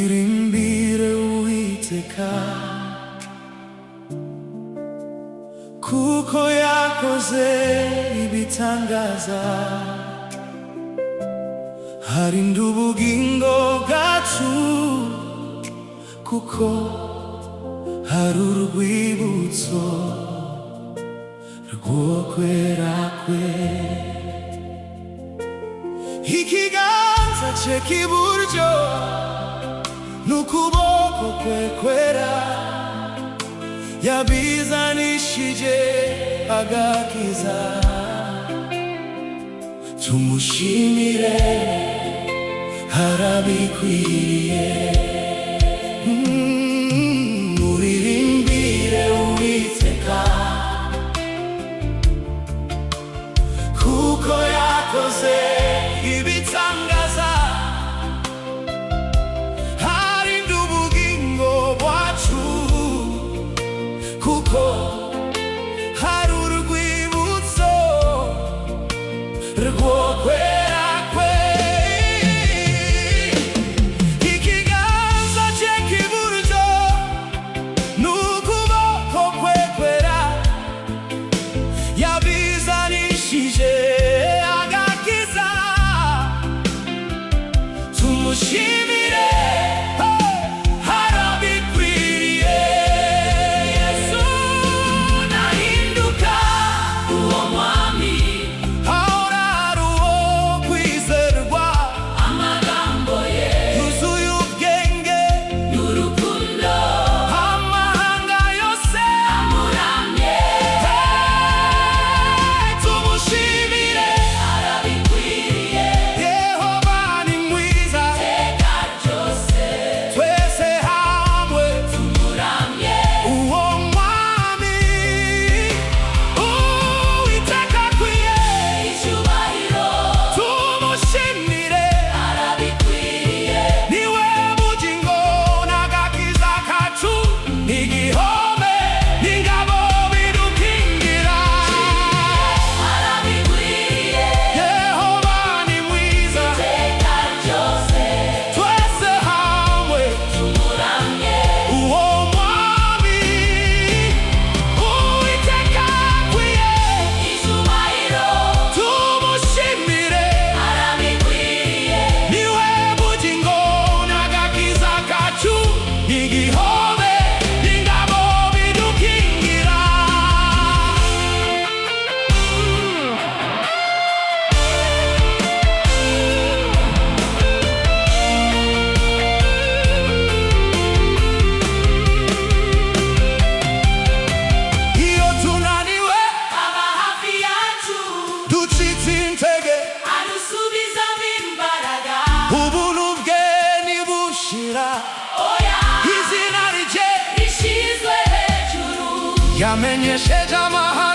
Muririmbire Uwiteka kuko yakoze ibitangaza, harinda ubugingo bwacu kuko hari urwibutso rwo kwera kwe. Ikiganza cye k'iburyo n'ukuboko kwe kwera yabizanishije agakiza. Tumushimire, arabikwiriye. Muririmbire Uwiteka kuko yakoze ibitangaza, harinda ubugingo bwacu kuko hari urwibutso rwo kwera kwe. Ikiganza cye k'iburyo n'ukuboko kwe kwera yabizanishije agakiza. Tumushimire, arabikwiriye. Yesu nahinduka uwo mwami, ahora ari uwo kwizerwa. Amagambo ye yuzuye ubwenge n'urukundo, amahanga yose amuramye. Tumushimire, arabikwiriye. Yehova ni mwiza iteka ryose, twese hamwe tumuramye uwo mwami. Uwiteka akwiye icyubahiro, tumushimire, arabikwiriye. Niwe bugingo n'agakiza kacu, igihome n'ingabo bidukingira. Arabikwiriye, Yehova ni mwiza iteka ryose, twese hamwe tumuramye uwo mwami. Uwiteka akwiye icyubahiro, tumushimire, arabikwiriye. Niwe bugingo n'agakiza kacu, igihome n'ingabo bidukingira. Iyo tunaniwe aba hafi yacu, ducitse intege adusubizamo imbaraga. Ubuntu bwe ntibushira, izina rye rishyizwe hejuru. Yamenyesheje amahanga